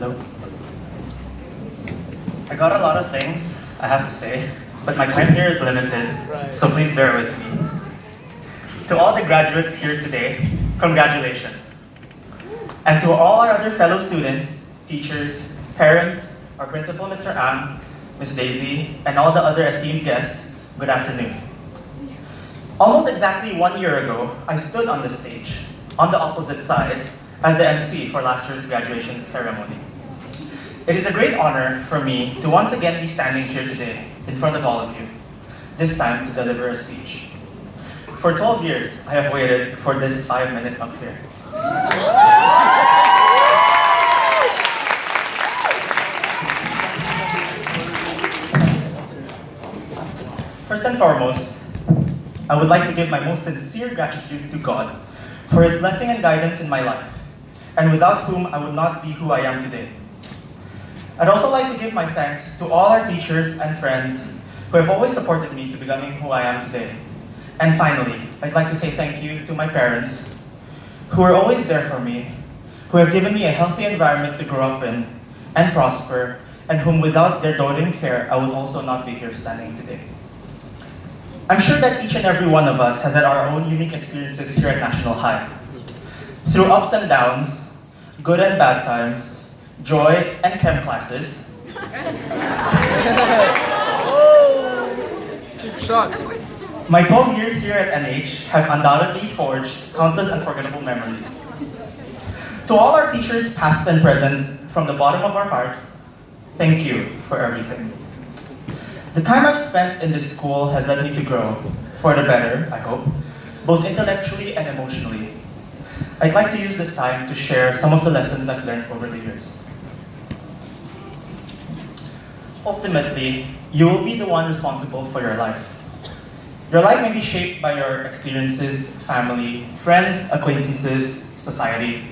Hello. I got a lot of things, I have to say, but my time here is limited, so please bear with me. To all the graduates here today, congratulations. And to all our other fellow students, teachers, parents, our principal, Mr. Ang, Ms. Daisy, and all the other esteemed guests, good afternoon. Almost exactly 1 year ago, I stood on the stage, on the opposite side, as the MC for last year's graduation ceremony. It is a great honor for me to once again be standing here today, in front of all of you, this time to deliver a speech. For 12 years, I have waited for this 5 minutes up here. First and foremost, I would like to give my most sincere gratitude to God for His blessing and guidance in my life, and without whom I would not be who I am today. I'd also like to give my thanks to all our teachers and friends who have always supported me to becoming who I am today. And finally, I'd like to say thank you to my parents, who are always there for me, who have given me a healthy environment to grow up in and prosper, and whom without their doting care, I would also not be here standing today. I'm sure that each and every one of us has had our own unique experiences here at National High. Through ups and downs, good and bad times, joy and chem classes, Shot. my 12 years here at NH have undoubtedly forged countless unforgettable memories. To all our teachers past and present, from the bottom of our hearts, thank you for everything. The time I've spent in this school has led me to grow, for the better, I hope, both intellectually and emotionally. I'd like to use this time to share some of the lessons I've learned over the years. Ultimately, you will be the one responsible for your life. Your life may be shaped by your experiences, family, friends, acquaintances, society,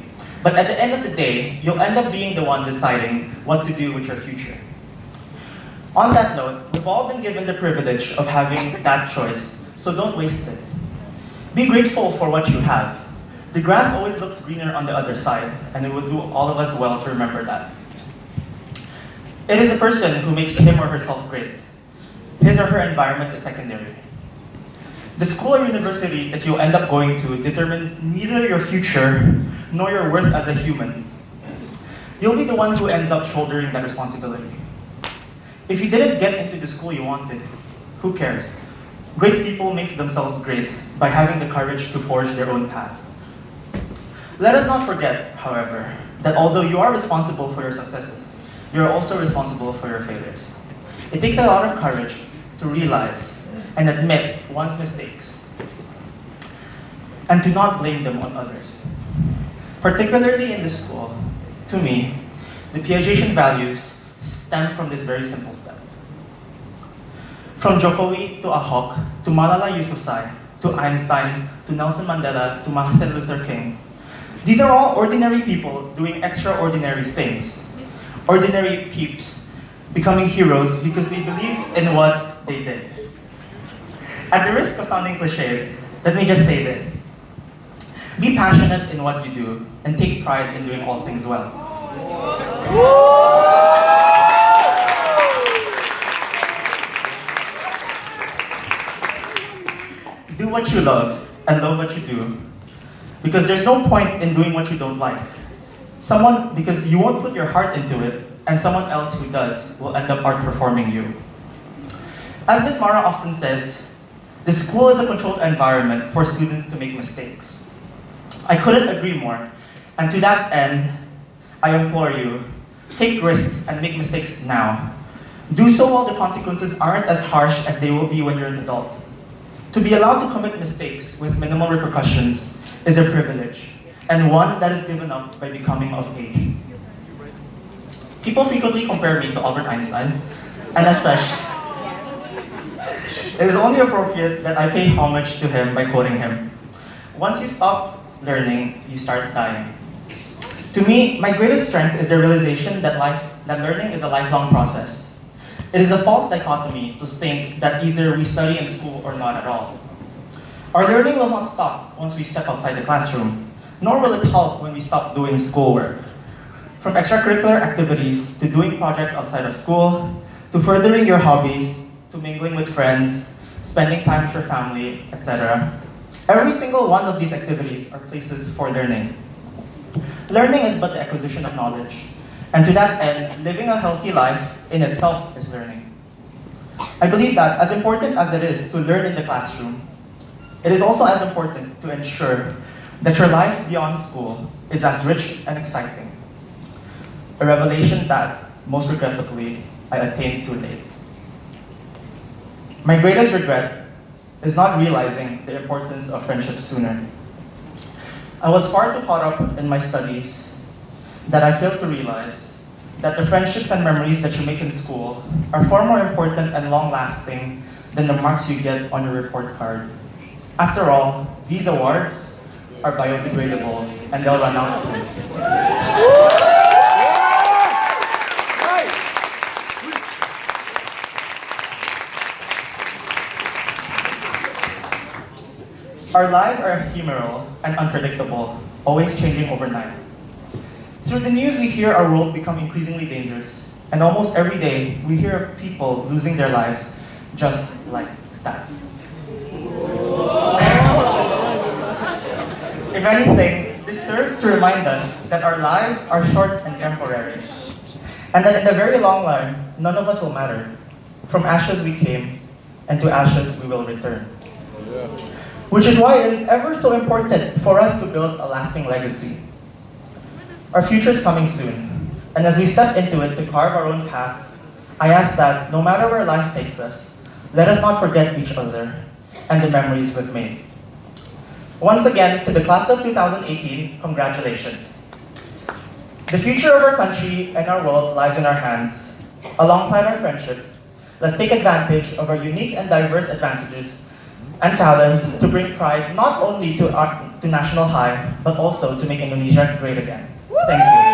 but at the end of the day, you'll end up being the one deciding what to do with your future. On that note, we've all been given the privilege of having that choice, so don't waste it. Be grateful for what you have. The grass always looks greener on the other side, and it would do all of us well to remember that. It is a person who makes him or herself great. His or her environment is secondary. The school or university that you'll end up going to determines neither your future nor your worth as a human. You'll be the one who ends up shouldering that responsibility. If you didn't get into the school you wanted, who cares? Great people make themselves great by having the courage to forge their own paths. Let us not forget, however, that although you are responsible for your successes, you are also responsible for your failures. It takes a lot of courage to realize and admit one's mistakes, and to not blame them on others. Particularly in this school, to me, the Piagetian values stem from this very simple step. From Jokowi to Ahok, to Malala Yousafzai, to Einstein, to Nelson Mandela, to Martin Luther King, these are all ordinary people doing extraordinary things. Ordinary peeps becoming heroes because they believe in what they did. At the risk of sounding cliched, let me just say this. Be passionate in what you do and take pride in doing all things well. Do what you love and love what you do, because there's no point in doing what you don't like. Because you won't put your heart into it, and someone else who does will end up outperforming you. As Ms. Mara often says, the school is a controlled environment for students to make mistakes. I couldn't agree more, and to that end, I implore you, take risks and make mistakes now. Do so while the consequences aren't as harsh as they will be when you're an adult. To be allowed to commit mistakes with minimal repercussions is a privilege, and one that is given up by becoming of age. People frequently compare me to Albert Einstein, and as such, it is only appropriate that I pay homage to him by quoting him. Once you stop learning, you start dying. To me, my greatest strength is the realization that learning is a lifelong process. It is a false dichotomy to think that either we study in school or not at all. Our learning will not stop once we step outside the classroom, nor will it halt when we stop doing schoolwork. From extracurricular activities, to doing projects outside of school, to furthering your hobbies, to mingling with friends, spending time with your family, etc. Every single one of these activities are places for learning. Learning is but the acquisition of knowledge, and to that end, living a healthy life in itself is learning. I believe that as important as it is to learn in the classroom, it is also as important to ensure that your life beyond school is as rich and exciting. A revelation that, most regrettably, I attained too late. My greatest regret is not realizing the importance of friendship sooner. I was far too caught up in my studies that I failed to realize that the friendships and memories that you make in school are far more important and long-lasting than the marks you get on your report card. After all, these awards are biodegradable and they'll run out soon. Our lives are ephemeral and unpredictable, always changing overnight. Through the news, we hear our world become increasingly dangerous, and almost every day, we hear of people losing their lives just like that. If anything, this serves to remind us that our lives are short and temporary, and that in the very long run, none of us will matter. From ashes we came, and to ashes we will return. Which is why it is ever so important for us to build a lasting legacy. Our future is coming soon, and as we step into it to carve our own paths, I ask that no matter where life takes us, let us not forget each other and the memories we've made. Once again, to the class of 2018, congratulations. The future of our country and our world lies in our hands. Alongside our friendship, let's take advantage of our unique and diverse advantages and talents to bring pride not only to national high, but also to make Indonesia great again. Thank you.